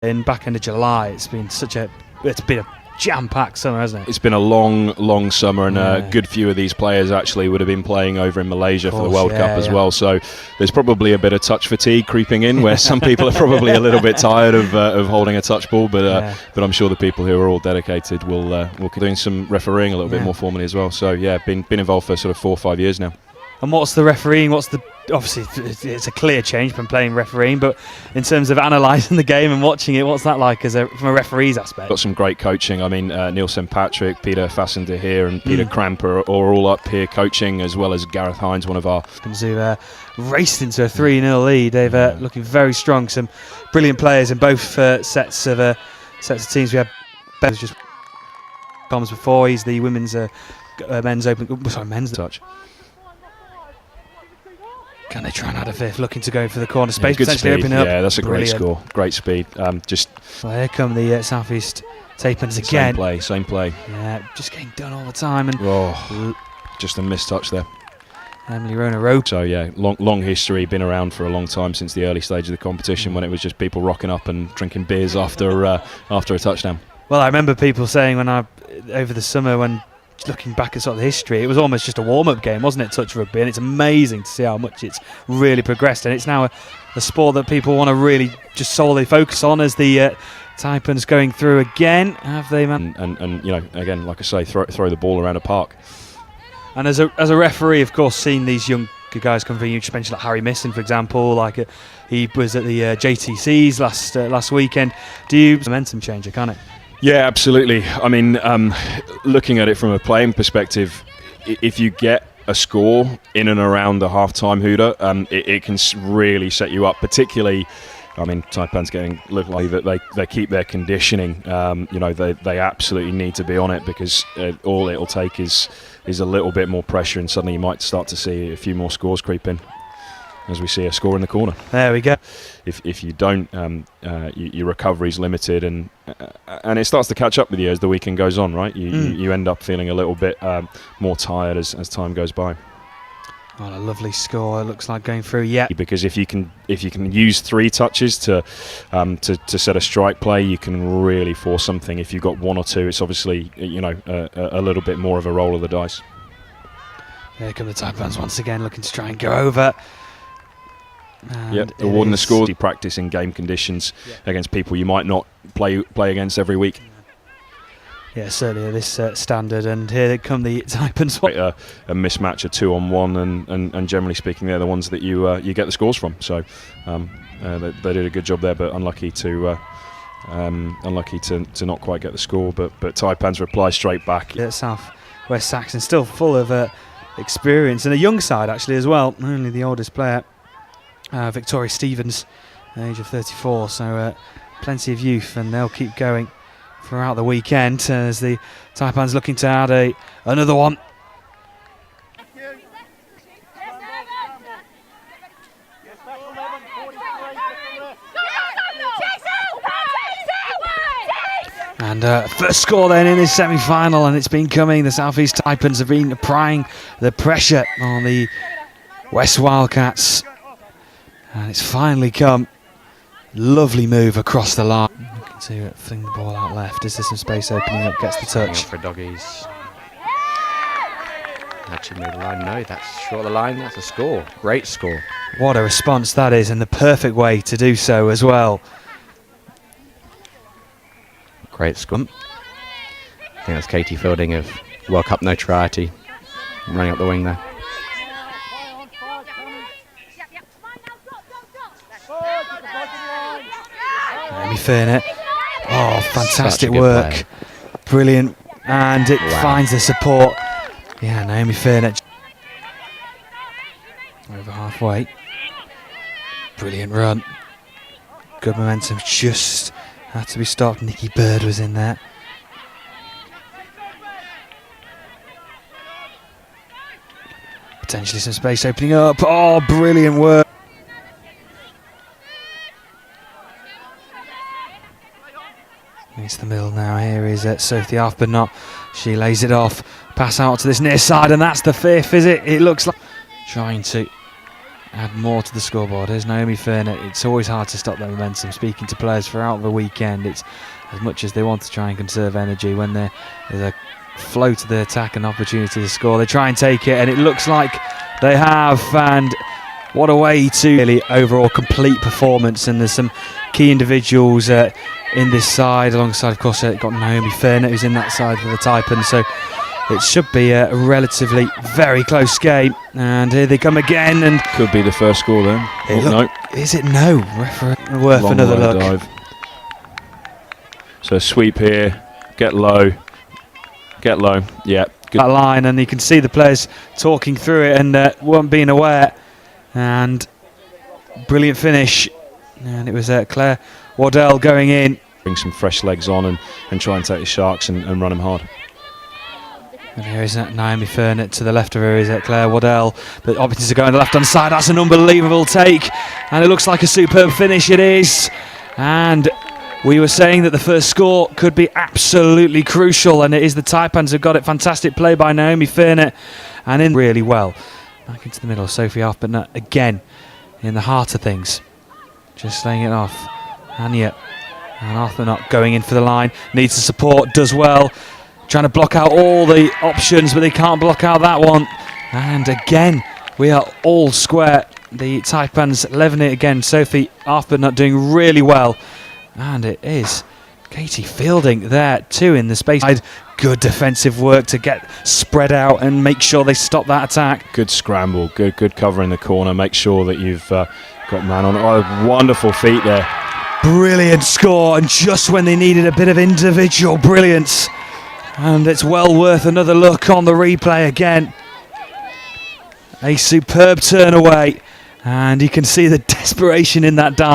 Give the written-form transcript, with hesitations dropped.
in back end of July. It's been a jam-packed summer, hasn't it? It's been a long summer, and a good few of these players actually would have been playing over in Malaysia for the World Cup as well. So there's probably a bit of touch fatigue creeping in, where some people are probably a little bit tired of holding a touch ball. But I'm sure the people who are all dedicated will keep doing some refereeing a little bit more formally as well. So been involved for sort of 4 or 5 years now. And what's the refereeing? Obviously it's a clear change from playing refereeing, but in terms of analysing the game and watching it, what's that like from a referee's aspect? Got some great coaching. I mean, Neil St Patrick, Peter Fassender here, and Peter Cramp are all up here coaching, as well as Gareth Hines, one of our. Who raced into a 3-0 lead. They've looking very strong. Some brilliant players in both sets of teams. We had Ben just comes before. He's the men's touch. Can they try and add a fifth? Looking to go for the corner space, potentially opening up. Yeah, that's a Brilliant. great score. Great speed. Well, here come the South East Taipans again. Same play. Yeah, just getting done all the time. And just a missed touch there. Emily Rona Rope. So long history. Been around for a long time, since the early stage of the competition, when it was just people rocking up and drinking beers after a touchdown. Well, I remember people saying over the summer, when looking back at sort of the history, it was almost just a warm-up game, wasn't it, touch rugby? And it's amazing to see how much it's really progressed, and it's now a sport that people want to really just solely focus on. As the Taipans going through again, have they man? And again, like I say, throw the ball around a park. And as a referee, of course, seeing these young guys come through, you just mentioned like Harry Misson, for example, he was at the JTCs last weekend. Momentum changer, can it? Yeah, absolutely. I mean, looking at it from a playing perspective, if you get a score in and around the half-time hooter, it can really set you up. Particularly, I mean, Taipans look like that they keep their conditioning. They absolutely need to be on it, because all it'll take is a little bit more pressure, and suddenly you might start to see a few more scores creep in, as we see a score in the corner. There we go. If you don't, your recovery's limited, and it starts to catch up with you as the weekend goes on, right? You end up feeling a little bit more tired as time goes by. What a lovely score! It looks like going through. Yeah. Because if you can use 3 touches to set a strike play, you can really force something. If you've got 1 or 2, it's obviously a little bit more of a roll of the dice. Here come the Taipans once again, looking to try and go over. Awarding the scores. You practice in game conditions against people you might not play against every week. Yeah, certainly at this standard. And here come the Taipans. A mismatch, a 2-on-1, and generally speaking, they're the ones that you get the scores from. So they did a good job there, but unlucky to not quite get the score. But Taipans reply straight back. South West Saxon still full of experience, and a young side actually as well. Only the oldest player, Victoria Stevens, age of 34, so plenty of youth, and they'll keep going throughout the weekend as the Taipans looking to add another one. And first score then in this semi-final, and it's been coming. The South East Taipans have been applying the pressure on the West Wildcats, and it's finally come. Lovely move across the line. Looking to fling the ball out left. Is there some space opening up? Gets the touch. For doggies. Actually made the line. No, that's short of the line. That's a score. Great score. What a response that is, and the perfect way to do so as well. Great score. I think that's Katie Fielding of World Cup notoriety, running up the wing there. Naomi Fairnet. Oh, fantastic work. Player. Brilliant. And it finds the support. Yeah, Naomi Fairnet. Over halfway. Brilliant run. Good momentum. Just had to be stopped. Nikki Bird was in there. Potentially some space opening up. Oh, brilliant work. It's the middle now. Here is Sophie Arfbernot. She lays it off. Pass out to this near side, and that's the 5th, is it? It looks like trying to add more to the scoreboard. Here's Naomi Furnett. It's always hard to stop their momentum. Speaking to players throughout the weekend, it's as much as they want to try and conserve energy. When there's a flow to the attack and opportunity to score, they try and take it, and it looks like they have. And what a way to really overall complete performance. And there's some key individuals in this side, alongside, of course, got Naomi Furnett, who's in that side for the Taipans. So it should be a relatively very close game. And here they come again. And could be the first score then. No. Is it no? Referee worth Long another low look. dive. So sweep here, get low. Yeah, good. That line, and you can see the players talking through it and weren't being aware. And brilliant finish. And it was Claire Waddell going in. Bring some fresh legs on and try and take the Sharks and run them hard. And here is Naomi Furnett. To the left of her is Claire Waddell. The opportunities are going to the left-hand side. That's an unbelievable take. And it looks like a superb finish. It is. And we were saying that the first score could be absolutely crucial. And it is the Taipans who got it. Fantastic play by Naomi Furnett. And in really well. Back into the middle. Sophie Arthur again in the heart of things. Just laying it off. Anya. And Arthur not going in for the line. Needs the support. Does well. Trying to block out all the options, but they can't block out that one. And again, we are all square. The Taipans leveling it again. Sophie Arthur not doing really well. And it is Katie Fielding there too in the space. Good defensive work to get spread out and make sure they stop that attack. Good scramble, good cover in the corner. Make sure that you've got man on. Oh, wonderful feet there. Brilliant score, and just when they needed a bit of individual brilliance. And it's well worth another look on the replay again. A superb turn away, and you can see the desperation in that dive.